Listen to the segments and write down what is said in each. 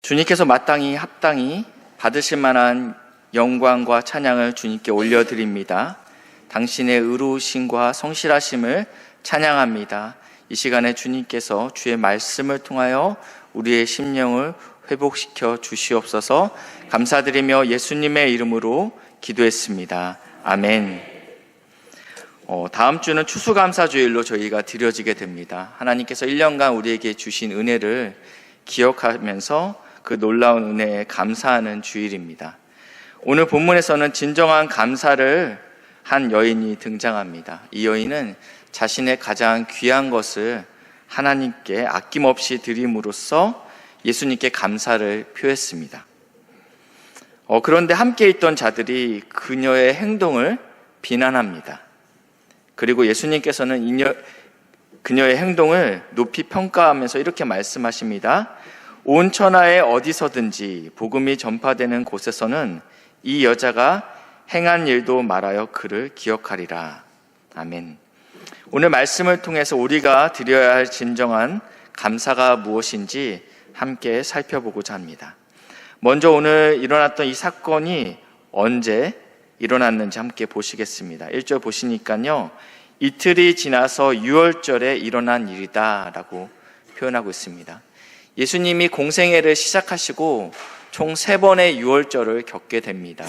주님께서 마땅히 합당히 받으실 만한 영광과 찬양을 주님께 올려드립니다. 당신의 의로우심과 성실하심을 찬양합니다. 이 시간에 주님께서 주의 말씀을 통하여 우리의 심령을 회복시켜 주시옵소서. 감사드리며 예수님의 이름으로 기도했습니다. 아멘. 다음 주는 추수감사주일로 저희가 드려지게 됩니다. 하나님께서 1년간 우리에게 주신 은혜를 기억하면서 그 놀라운 은혜에 감사하는 주일입니다. 오늘 본문에서는 진정한 감사를 한 여인이 등장합니다. 이 여인은 자신의 가장 귀한 것을 하나님께 아낌없이 드림으로써 예수님께 감사를 표했습니다. 그런데 함께 있던 자들이 그녀의 행동을 비난합니다. 그리고 예수님께서는 그녀의 행동을 높이 평가하면서 이렇게 말씀하십니다. 온 천하에 어디서든지 복음이 전파되는 곳에서는 이 여자가 행한 일도 말하여 그를 기억하리라. 아멘. 오늘 말씀을 통해서 우리가 드려야 할 진정한 감사가 무엇인지 함께 살펴보고자 합니다. 먼저 오늘 일어났던 이 사건이 언제 일어났는지 함께 보시겠습니다. 1절 보시니까요, 이틀이 지나서 6월절에 일어난 일이다 라고 표현하고 있습니다. 예수님이 공생애를 시작하시고 총 3번의 6월절을 겪게 됩니다.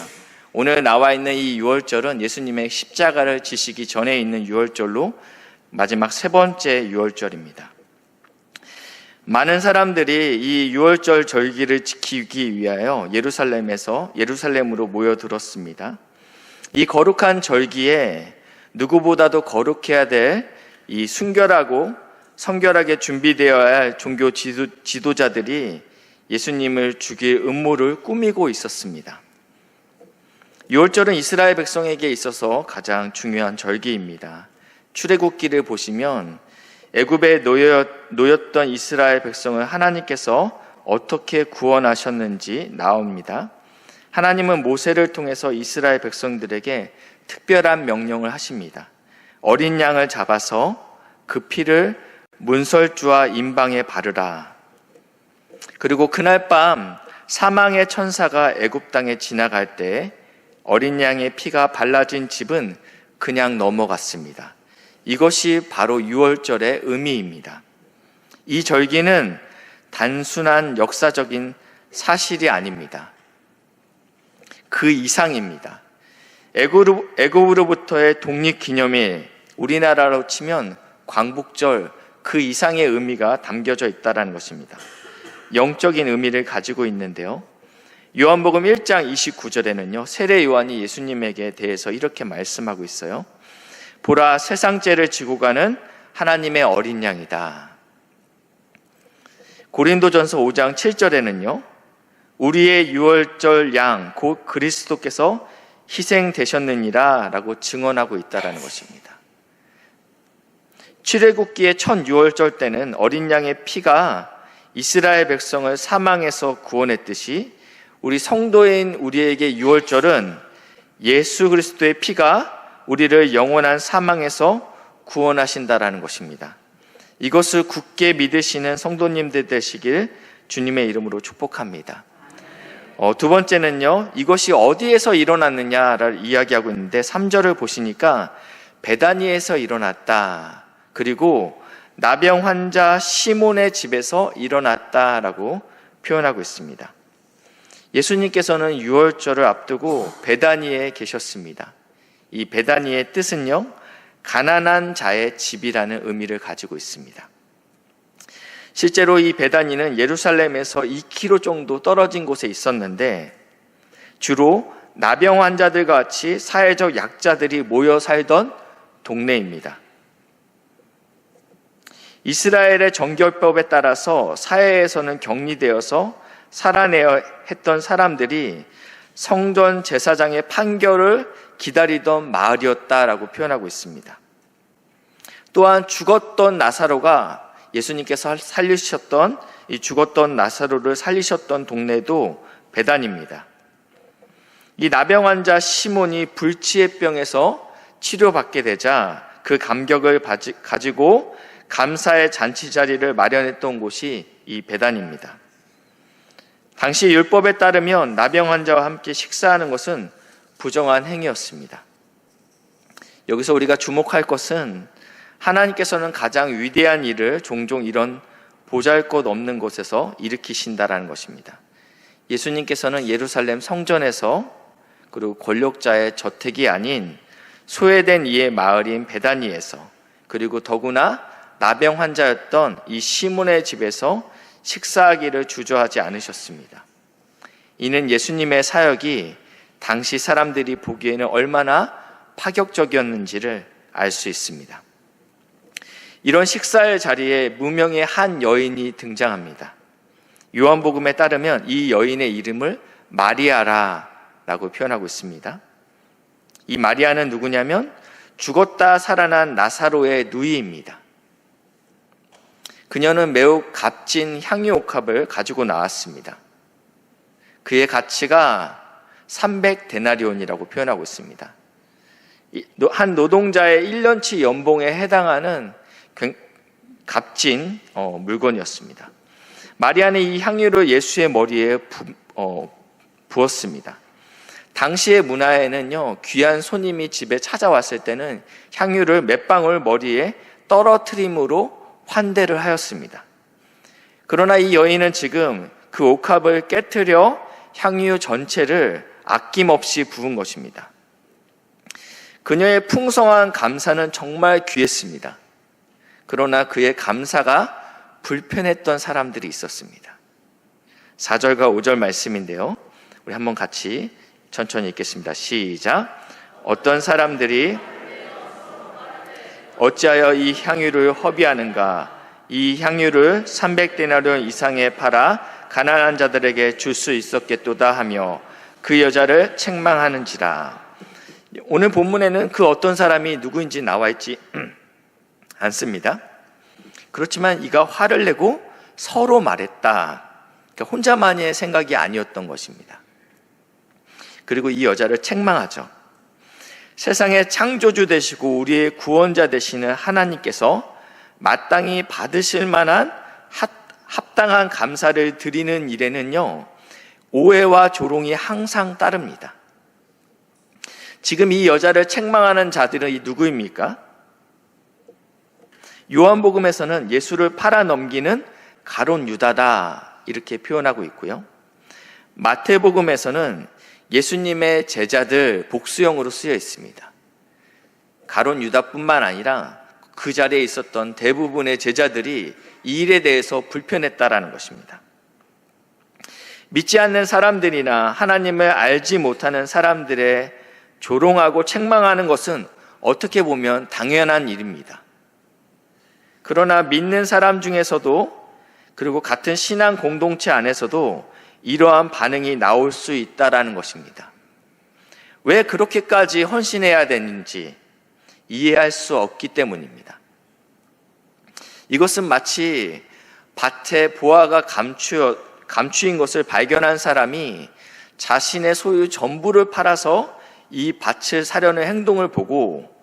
오늘 나와 있는 이 6월절은 예수님의 십자가를 지시기 전에 있는 6월절로 마지막 3번째 6월절입니다. 많은 사람들이 이 6월절 절기를 지키기 위하여 예루살렘으로 모여들었습니다. 이 거룩한 절기에 누구보다도 거룩해야 될 이 순결하고 성결하게 준비되어야 할 종교 지도자들이 예수님을 죽일 음모를 꾸미고 있었습니다. 6월절은 이스라엘 백성에게 있어서 가장 중요한 절기입니다. 출애굽기를 보시면 애굽에 놓였던 이스라엘 백성을 하나님께서 어떻게 구원하셨는지 나옵니다. 하나님은 모세를 통해서 이스라엘 백성들에게 특별한 명령을 하십니다. 어린 양을 잡아서 그 피를 문설주와 임방에 바르라. 그리고 그날 밤 사망의 천사가 애굽 땅에 지나갈 때 어린 양의 피가 발라진 집은 그냥 넘어갔습니다. 이것이 바로 6월절의 의미입니다. 이 절기는 단순한 역사적인 사실이 아닙니다. 그 이상입니다. 애굽으로부터의 독립기념일, 우리나라로 치면 광복절, 그 이상의 의미가 담겨져 있다는 것입니다. 영적인 의미를 가지고 있는데요. 요한복음 1장 29절에는요, 세례 요한이 예수님에게 대해서 이렇게 말씀하고 있어요. 보라, 세상 죄를 지고 가는 하나님의 어린 양이다. 고린도전서 5장 7절에는요, 우리의 6월절 양 곧 그리스도께서 희생되셨느니라 라고 증언하고 있다는 것입니다. 출애굽기의 첫 6월절 때는 어린 양의 피가 이스라엘 백성을 사망에서 구원했듯이 우리 성도인 우리에게 6월절은 예수 그리스도의 피가 우리를 영원한 사망에서 구원하신다라는 것입니다. 이것을 굳게 믿으시는 성도님들 되시길 주님의 이름으로 축복합니다. 두 번째는요, 이것이 어디에서 일어났느냐를 이야기하고 있는데 3절을 보시니까 베다니에서 일어났다. 그리고 나병 환자 시몬의 집에서 일어났다라고 표현하고 있습니다. 예수님께서는 6월절을 앞두고 베다니에 계셨습니다. 이 베다니의 뜻은요, 가난한 자의 집이라는 의미를 가지고 있습니다. 실제로 이 베다니는 예루살렘에서 2km 정도 떨어진 곳에 있었는데 주로 나병 환자들과 같이 사회적 약자들이 모여 살던 동네입니다. 이스라엘의 정결법에 따라서 사회에서는 격리되어서 살아내야 했던 사람들이 성전 제사장의 판결을 기다리던 마을이었다라고 표현하고 있습니다. 또한 죽었던 나사로가 예수님께서 살리셨던 이 죽었던 나사로를 살리셨던 동네도 베단입니다. 이 나병 환자 시몬이 불치의 병에서 치료받게 되자 그 감격을 가지고 감사의 잔치 자리를 마련했던 곳이 이 베단입니다. 당시 율법에 따르면 나병 환자와 함께 식사하는 것은 부정한 행위였습니다. 여기서 우리가 주목할 것은 하나님께서는 가장 위대한 일을 종종 이런 보잘것없는 곳에서 일으키신다라는 것입니다. 예수님께서는 예루살렘 성전에서, 그리고 권력자의 저택이 아닌 소외된 이의 마을인 베다니에서, 그리고 더구나 나병 환자였던 이 시몬의 집에서 식사하기를 주저하지 않으셨습니다. 이는 예수님의 사역이 당시 사람들이 보기에는 얼마나 파격적이었는지를 알 수 있습니다. 이런 식사의 자리에 무명의 한 여인이 등장합니다. 요한복음에 따르면 이 여인의 이름을 마리아라고 표현하고 있습니다. 이 마리아는 누구냐면 죽었다 살아난 나사로의 누이입니다. 그녀는 매우 값진 향유 옥합을 가지고 나왔습니다. 그의 가치가 300데나리온이라고 표현하고 있습니다. 한 노동자의 1년치 연봉에 해당하는 값진 물건이었습니다. 마리아는 이 향유를 예수의 머리에 부었습니다. 당시의 문화에는요, 귀한 손님이 집에 찾아왔을 때는 향유를 몇 방울 머리에 떨어뜨림으로 환대를 하였습니다. 그러나 이 여인은 지금 그 옥합을 깨트려 향유 전체를 아낌없이 부은 것입니다. 그녀의 풍성한 감사는 정말 귀했습니다. 그러나 그의 감사가 불편했던 사람들이 있었습니다. 4절과 5절 말씀인데요, 우리 한번 같이 천천히 읽겠습니다. 시작. 어떤 사람들이 어찌하여 이 향유를 허비하는가? 이 향유를 300데나리온 이상에 팔아 가난한 자들에게 줄 수 있었겠도다 하며 그 여자를 책망하는지라. 오늘 본문에는 그 어떤 사람이 누구인지 나와 있지 않습니다. 그렇지만 이가 화를 내고 서로 말했다. 그러니까 혼자만의 생각이 아니었던 것입니다. 그리고 이 여자를 책망하죠. 세상의 창조주 되시고 우리의 구원자 되시는 하나님께서 마땅히 받으실 만한 합당한 감사를 드리는 일에는요, 오해와 조롱이 항상 따릅니다. 지금 이 여자를 책망하는 자들은 누구입니까? 요한복음에서는 예수를 팔아넘기는 가룟 유다다 이렇게 표현하고 있고요. 마태복음에서는 예수님의 제자들 복수형으로 쓰여 있습니다. 가룟 유다뿐만 아니라 그 자리에 있었던 대부분의 제자들이 이 일에 대해서 불편했다라는 것입니다. 믿지 않는 사람들이나 하나님을 알지 못하는 사람들의 조롱하고 책망하는 것은 어떻게 보면 당연한 일입니다. 그러나 믿는 사람 중에서도, 그리고 같은 신앙 공동체 안에서도 이러한 반응이 나올 수 있다라는 것입니다. 왜 그렇게까지 헌신해야 되는지 이해할 수 없기 때문입니다. 이것은 마치 밭에 보아가 감추인 것을 발견한 사람이 자신의 소유 전부를 팔아서 이 밭을 사려는 행동을 보고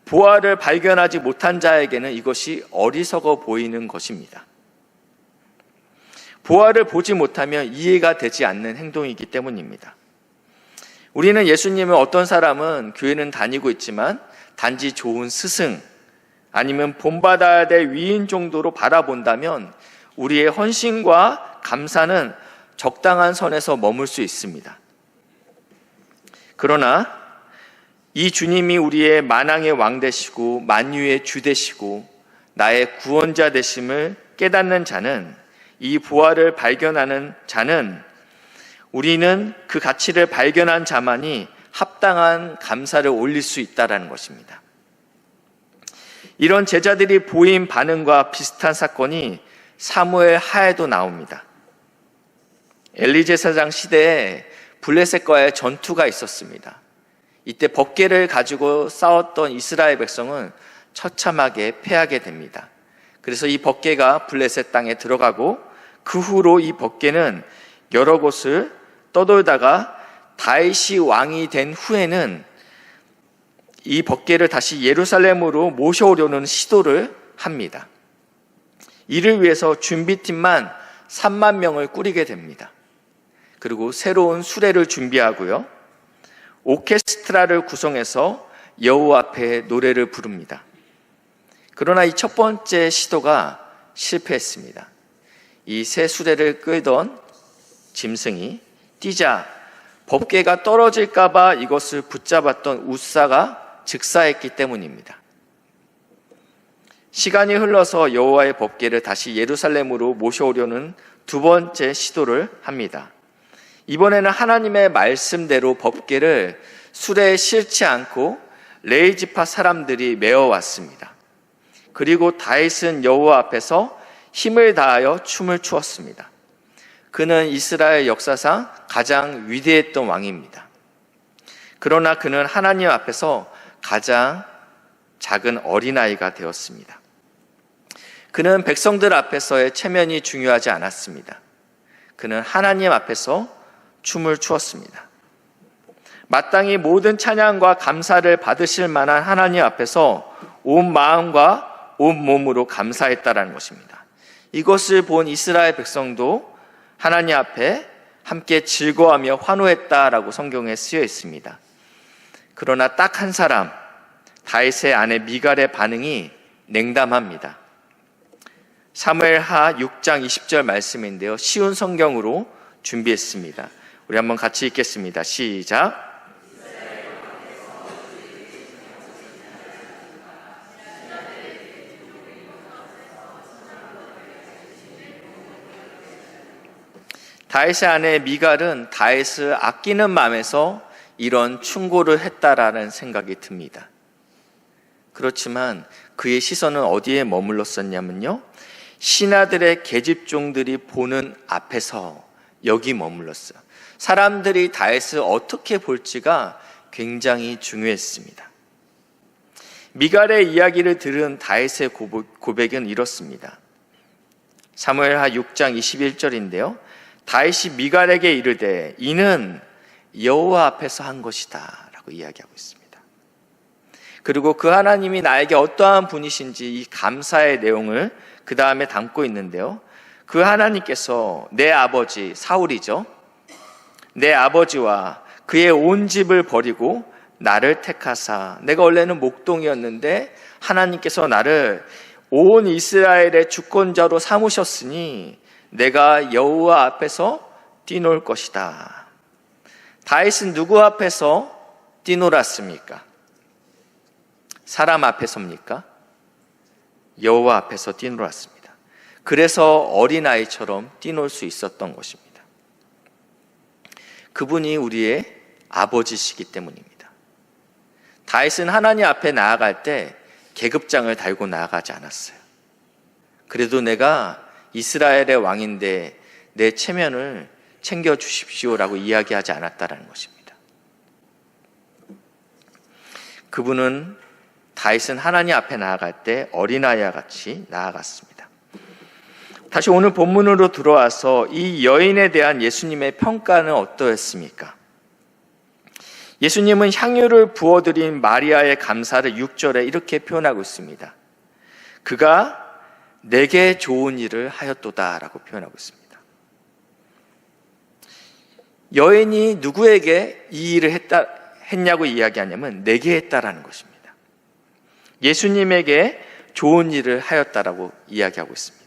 보아를 발견하지 못한 자에게는 이것이 어리석어 보이는 것입니다. 보아를 보지 못하면 이해가 되지 않는 행동이기 때문입니다. 우리는 예수님을 어떤 사람은 교회는 다니고 있지만 단지 좋은 스승 아니면 본받아야 될 위인 정도로 바라본다면 우리의 헌신과 감사는 적당한 선에서 머물 수 있습니다. 그러나 이 주님이 우리의 만왕의 왕 되시고 만유의 주 되시고 나의 구원자 되심을 깨닫는 자는, 이 보아를 발견하는 자는, 우리는 그 가치를 발견한 자만이 합당한 감사를 올릴 수 있다는 것입니다. 이런 제자들이 보인 반응과 비슷한 사건이 사무엘 하에도 나옵니다. 엘리 제사장 시대에 블레셋과의 전투가 있었습니다. 이때 번개를 가지고 싸웠던 이스라엘 백성은 처참하게 패하게 됩니다. 그래서 이 번개가 블레셋 땅에 들어가고 그 후로 이 번개는 여러 곳을 떠돌다가 다윗이 왕이 된 후에는 이 번개를 다시 예루살렘으로 모셔오려는 시도를 합니다. 이를 위해서 준비팀만 3만 명을 꾸리게 됩니다. 그리고 새로운 수레를 준비하고요. 오케스트라를 구성해서 여호와 앞에 노래를 부릅니다. 그러나 이 첫 번째 시도가 실패했습니다. 이 새 수레를 끌던 짐승이 뛰자 법궤가 떨어질까 봐 이것을 붙잡았던 웃사가 즉사했기 때문입니다. 시간이 흘러서 여호와의 법궤를 다시 예루살렘으로 모셔오려는 두 번째 시도를 합니다. 이번에는 하나님의 말씀대로 법궤를 수레에 싣지 않고 레위지파 사람들이 메어왔습니다. 그리고 다윗은 여호와 앞에서 힘을 다하여 춤을 추었습니다. 그는 이스라엘 역사상 가장 위대했던 왕입니다. 그러나 그는 하나님 앞에서 가장 작은 어린아이가 되었습니다. 그는 백성들 앞에서의 체면이 중요하지 않았습니다. 그는 하나님 앞에서 춤을 추었습니다. 마땅히 모든 찬양과 감사를 받으실 만한 하나님 앞에서 온 마음과 온 몸으로 감사했다라는 것입니다. 이것을 본 이스라엘 백성도 하나님 앞에 함께 즐거워하며 환호했다라고 성경에 쓰여 있습니다. 그러나 딱 한 사람, 다윗의 아내 미갈의 반응이 냉담합니다. 사무엘하 6장 20절 말씀인데요. 쉬운 성경으로 준비했습니다. 우리 한번 같이 읽겠습니다. 시작. 다윗의 아내 미갈은 다윗을 아끼는 마음에서 이런 충고를 했다라는 생각이 듭니다. 그렇지만 그의 시선은 어디에 머물렀었냐면요, 신하들의 계집종들이 보는 앞에서 여기 머물렀어요. 사람들이 다윗을 어떻게 볼지가 굉장히 중요했습니다. 미갈의 이야기를 들은 다윗의 고백은 이렇습니다. 사무엘하 6장 21절인데요. 다윗이 미갈에게 이르되 이는 여호와 앞에서 한 것이다 라고 이야기하고 있습니다. 그리고 그 하나님이 나에게 어떠한 분이신지 이 감사의 내용을 그 다음에 담고 있는데요. 그 하나님께서 내 아버지 사울이죠. 내 아버지와 그의 온 집을 버리고 나를 택하사, 내가 원래는 목동이었는데 하나님께서 나를 온 이스라엘의 주권자로 삼으셨으니 내가 여호와 앞에서 뛰놀 것이다. 다윗은 누구 앞에서 뛰놀았습니까? 사람 앞에서입니까? 여호와 앞에서 뛰놀았습니다. 그래서 어린아이처럼 뛰놀 수 있었던 것입니다. 그분이 우리의 아버지시기 때문입니다. 다윗은 하나님 앞에 나아갈 때 계급장을 달고 나아가지 않았어요. 그래도 내가 이스라엘의 왕인데 내 체면을 챙겨주십시오라고 이야기하지 않았다라는 것입니다. 그분은 다윗은 하나님 앞에 나아갈 때 어린아이와 같이 나아갔습니다. 다시 오늘 본문으로 들어와서 이 여인에 대한 예수님의 평가는 어떠했습니까? 예수님은 향유를 부어드린 마리아의 감사를 6절에 이렇게 표현하고 있습니다. 그가 내게 좋은 일을 하였도다 라고 표현하고 있습니다. 여인이 누구에게 이 일을 했냐고 이야기하냐면 내게 했다라는 것입니다. 예수님에게 좋은 일을 하였다라고 이야기하고 있습니다.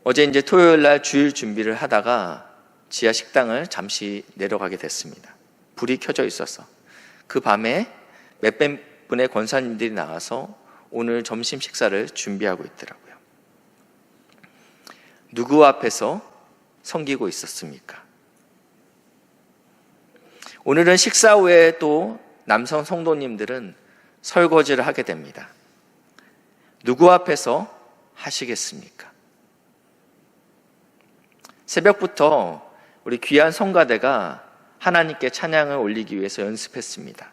어제 이제 토요일 날 주일 준비를 하다가 지하 식당을 잠시 내려가게 됐습니다. 불이 켜져 있어서 그 밤에 몇백 분의 권사님들이 나와서 오늘 점심 식사를 준비하고 있더라고요. 누구 앞에서 섬기고 있었습니까? 오늘은 식사 후에 또 남성 성도님들은 설거지를 하게 됩니다. 누구 앞에서 하시겠습니까? 새벽부터 우리 귀한 성가대가 하나님께 찬양을 올리기 위해서 연습했습니다.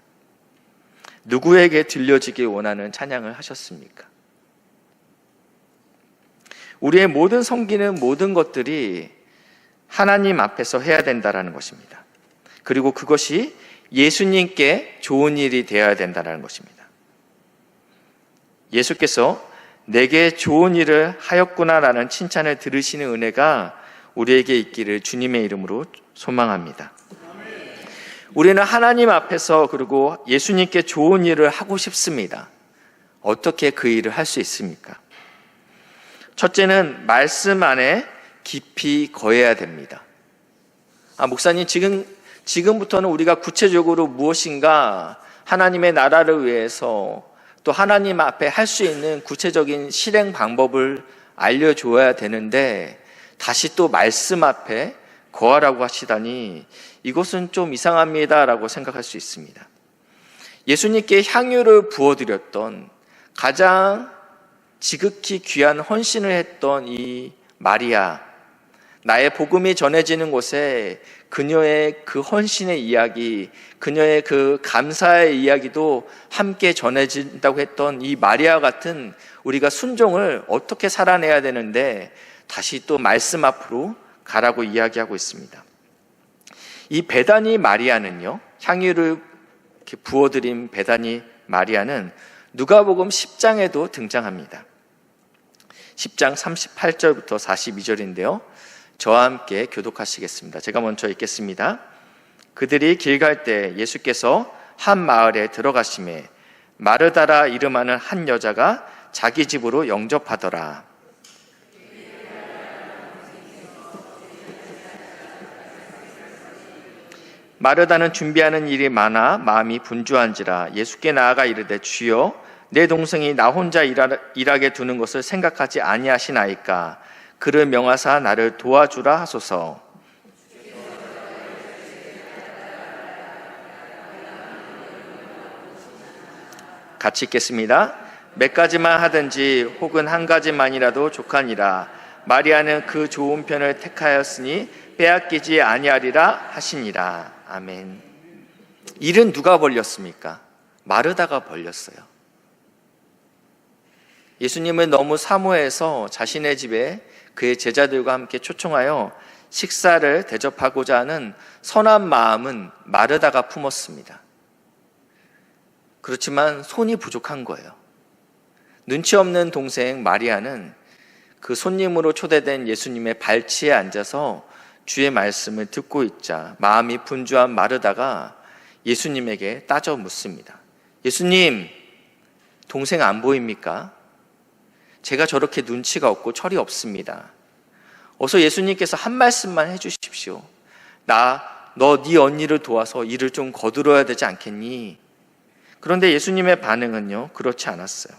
누구에게 들려지길 원하는 찬양을 하셨습니까? 우리의 모든 섬기는 모든 것들이 하나님 앞에서 해야 된다는 것입니다. 그리고 그것이 예수님께 좋은 일이 되어야 된다는 것입니다. 예수께서 내게 좋은 일을 하였구나라는 칭찬을 들으시는 은혜가 우리에게 있기를 주님의 이름으로 소망합니다. 우리는 하나님 앞에서 그리고 예수님께 좋은 일을 하고 싶습니다. 어떻게 그 일을 할 수 있습니까? 첫째는 말씀 안에 깊이 거해야 됩니다. 목사님, 지금부터는 우리가 구체적으로 무엇인가 하나님의 나라를 위해서 또 하나님 앞에 할 수 있는 구체적인 실행 방법을 알려줘야 되는데 다시 또 말씀 앞에 거하라고 하시다니 이것은 좀 이상합니다라고 생각할 수 있습니다. 예수님께 향유를 부어드렸던 가장 지극히 귀한 헌신을 했던 이 마리아, 나의 복음이 전해지는 곳에 그녀의 그 헌신의 이야기, 그녀의 그 감사의 이야기도 함께 전해진다고 했던 이 마리아 같은 우리가 순종을 어떻게 살아내야 되는데 다시 또 말씀 앞으로 가라고 이야기하고 있습니다. 이 베다니 마리아는요, 향유를 이렇게 부어드린 베다니 마리아는 누가복음 10장에도 등장합니다. 10장 38절부터 42절인데요. 저와 함께 교독하시겠습니다. 제가 먼저 읽겠습니다. 그들이 길 갈 때 예수께서 한 마을에 들어가시매 마르다라 이름하는 한 여자가 자기 집으로 영접하더라. 마르다는 준비하는 일이 많아 마음이 분주한지라 예수께 나아가 이르되 주여 내 동생이 나 혼자 일하게 두는 것을 생각하지 아니하시나이까 그를 명하사 나를 도와주라 하소서. 같이 읽겠습니다. 몇 가지만 하든지 혹은 한 가지만이라도 족하니라. 마리아는 그 좋은 편을 택하였으니 빼앗기지 아니하리라 하시니라. 아멘. 일은 누가 벌렸습니까? 마르다가 벌렸어요. 예수님을 너무 사모해서 자신의 집에 그의 제자들과 함께 초청하여 식사를 대접하고자 하는 선한 마음은 마르다가 품었습니다. 그렇지만 손이 부족한 거예요. 눈치 없는 동생 마리아는 그 손님으로 초대된 예수님의 발치에 앉아서 주의 말씀을 듣고 있자 마음이 분주한 마르다가 예수님에게 따져 묻습니다. 예수님, 동생 안 보입니까? 제가 저렇게 눈치가 없고 철이 없습니다. 어서 예수님께서 한 말씀만 해주십시오. 너 네 언니를 도와서 일을 좀 거들어야 되지 않겠니? 그런데 예수님의 반응은요, 그렇지 않았어요.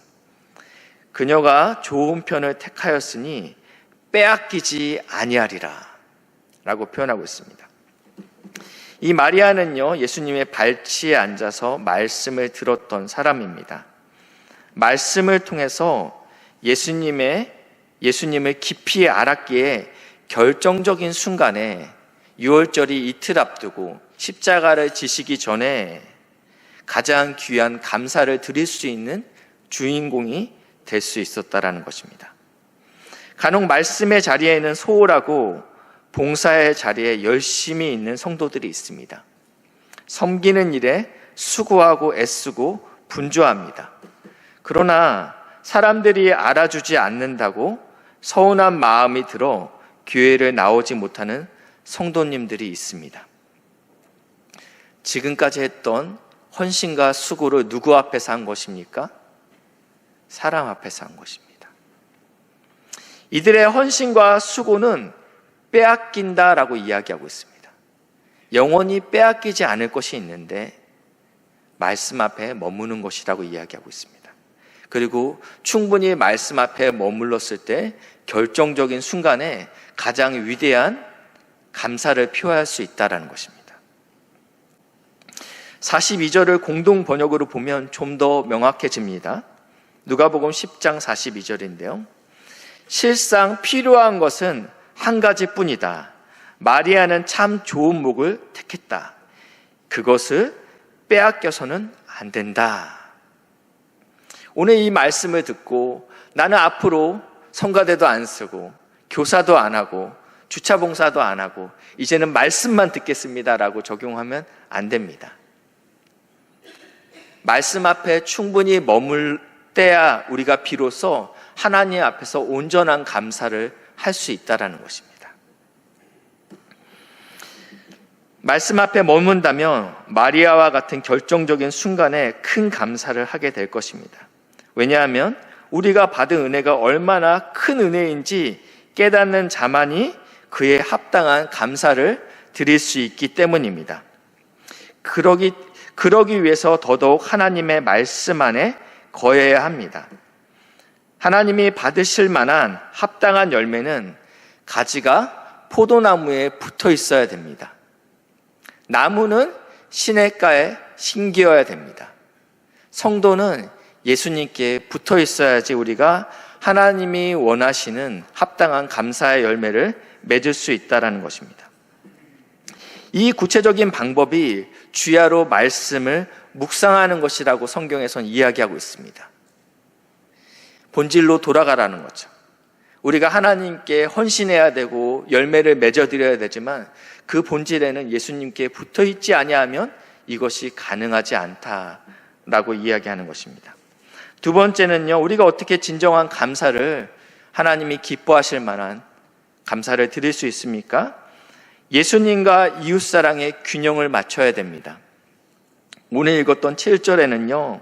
그녀가 좋은 편을 택하였으니 빼앗기지 아니하리라 라고 표현하고 있습니다. 이 마리아는요, 예수님의 발치에 앉아서 말씀을 들었던 사람입니다. 말씀을 통해서 예수님을 깊이 알았기에 결정적인 순간에 유월절이 이틀 앞두고 십자가를 지시기 전에 가장 귀한 감사를 드릴 수 있는 주인공이 될 수 있었다라는 것입니다. 간혹 말씀의 자리에는 소홀하고 봉사의 자리에 열심히 있는 성도들이 있습니다. 섬기는 일에 수고하고 애쓰고 분주합니다. 그러나 사람들이 알아주지 않는다고 서운한 마음이 들어 교회를 나오지 못하는 성도님들이 있습니다. 지금까지 했던 헌신과 수고를 누구 앞에서 한 것입니까? 사람 앞에서 한 것입니다. 이들의 헌신과 수고는 빼앗긴다라고 이야기하고 있습니다. 영원히 빼앗기지 않을 것이 있는데 말씀 앞에 머무는 것이라고 이야기하고 있습니다. 그리고 충분히 말씀 앞에 머물렀을 때 결정적인 순간에 가장 위대한 감사를 표할 수 있다는 것입니다. 42절을 공동 번역으로 보면 좀 더 명확해집니다. 누가복음 10장 42절인데요. 실상 필요한 것은 한 가지뿐이다. 마리아는 참 좋은 목을 택했다. 그것을 빼앗겨서는 안 된다. 오늘 이 말씀을 듣고 나는 앞으로 성가대도 안 쓰고 교사도 안 하고 주차 봉사도 안 하고 이제는 말씀만 듣겠습니다라고 적용하면 안 됩니다. 말씀 앞에 충분히 머물 때야 우리가 비로소 하나님 앞에서 온전한 감사를 할 수 있다라는 것입니다. 말씀 앞에 머문다면 마리아와 같은 결정적인 순간에 큰 감사를 하게 될 것입니다. 왜냐하면 우리가 받은 은혜가 얼마나 큰 은혜인지 깨닫는 자만이 그에 합당한 감사를 드릴 수 있기 때문입니다. 그러기 위해서 더더욱 하나님의 말씀 안에 거해야 합니다. 하나님이 받으실 만한 합당한 열매는 가지가 포도나무에 붙어 있어야 됩니다. 나무는 시냇가에 심기어야 됩니다. 성도는 예수님께 붙어 있어야지 우리가 하나님이 원하시는 합당한 감사의 열매를 맺을 수 있다는 것입니다. 이 구체적인 방법이 주야로 말씀을 묵상하는 것이라고 성경에서는 이야기하고 있습니다. 본질로 돌아가라는 거죠. 우리가 하나님께 헌신해야 되고 열매를 맺어드려야 되지만 그 본질에는 예수님께 붙어있지 아니하면 이것이 가능하지 않다라고 이야기하는 것입니다. 두 번째는요, 우리가 어떻게 진정한 감사를, 하나님이 기뻐하실 만한 감사를 드릴 수 있습니까? 예수님과 이웃사랑의 균형을 맞춰야 됩니다. 오늘 읽었던 7절에는요,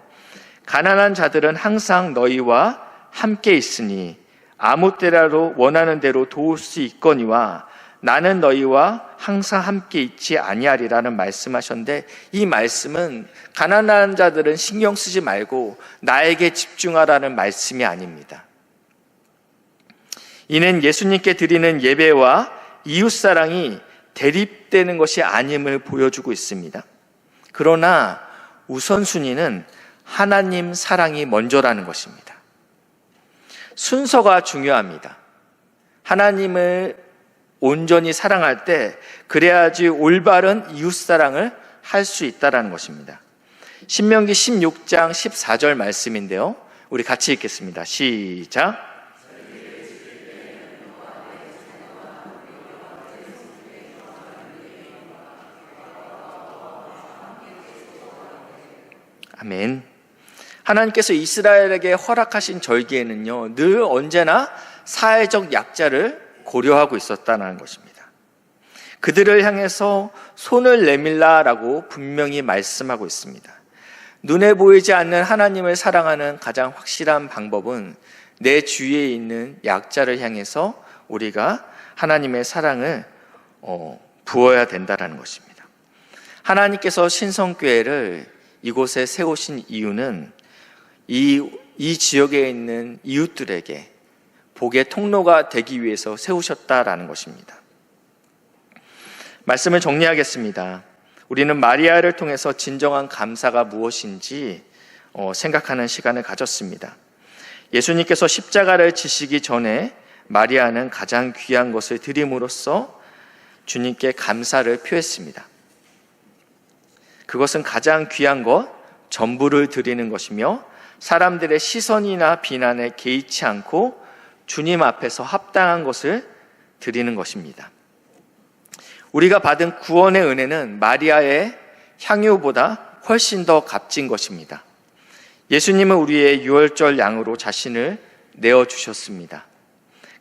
가난한 자들은 항상 너희와 함께 있으니 아무 때라도 원하는 대로 도울 수 있거니와 나는 너희와 항상 함께 있지 아니하리라는 말씀하셨는데, 이 말씀은 가난한 자들은 신경 쓰지 말고 나에게 집중하라는 말씀이 아닙니다. 이는 예수님께 드리는 예배와 이웃사랑이 대립되는 것이 아님을 보여주고 있습니다. 그러나 우선순위는 하나님 사랑이 먼저라는 것입니다. 순서가 중요합니다. 하나님을 온전히 사랑할 때 그래야지 올바른 이웃사랑을 할 수 있다는 것입니다. 신명기 16장 14절 말씀인데요, 우리 같이 읽겠습니다. 시작. 아멘. 하나님께서 이스라엘에게 허락하신 절기에는요, 늘 언제나 사회적 약자를 고려하고 있었다는 것입니다. 그들을 향해서 손을 내밀라라고 분명히 말씀하고 있습니다. 눈에 보이지 않는 하나님을 사랑하는 가장 확실한 방법은 내 주위에 있는 약자를 향해서 우리가 하나님의 사랑을 부어야 된다는 것입니다. 하나님께서 신성교회를 이곳에 세우신 이유는 이 지역에 있는 이웃들에게 복의 통로가 되기 위해서 세우셨다라는 것입니다. 말씀을 정리하겠습니다. 우리는 마리아를 통해서 진정한 감사가 무엇인지 생각하는 시간을 가졌습니다. 예수님께서 십자가를 지시기 전에 마리아는 가장 귀한 것을 드림으로써 주님께 감사를 표했습니다. 그것은 가장 귀한 것, 전부를 드리는 것이며 사람들의 시선이나 비난에 개의치 않고 주님 앞에서 합당한 것을 드리는 것입니다. 우리가 받은 구원의 은혜는 마리아의 향유보다 훨씬 더 값진 것입니다. 예수님은 우리의 유월절 양으로 자신을 내어주셨습니다.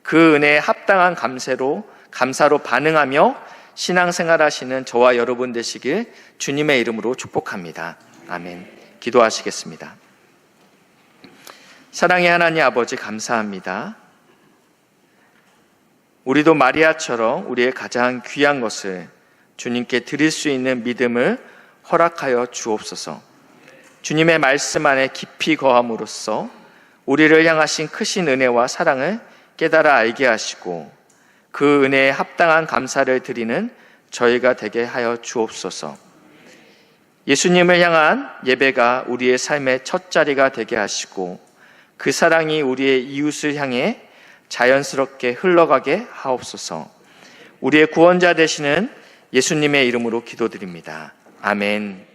그 은혜에 합당한 감사로 반응하며 신앙생활 하시는 저와 여러분 되시길 주님의 이름으로 축복합니다. 아멘. 기도하시겠습니다. 사랑의 하나님 아버지, 감사합니다. 우리도 마리아처럼 우리의 가장 귀한 것을 주님께 드릴 수 있는 믿음을 허락하여 주옵소서. 주님의 말씀 안에 깊이 거함으로써 우리를 향하신 크신 은혜와 사랑을 깨달아 알게 하시고 그 은혜에 합당한 감사를 드리는 저희가 되게 하여 주옵소서. 예수님을 향한 예배가 우리의 삶의 첫 자리가 되게 하시고 그 사랑이 우리의 이웃을 향해 자연스럽게 흘러가게 하옵소서. 우리의 구원자 되시는 예수님의 이름으로 기도드립니다. 아멘.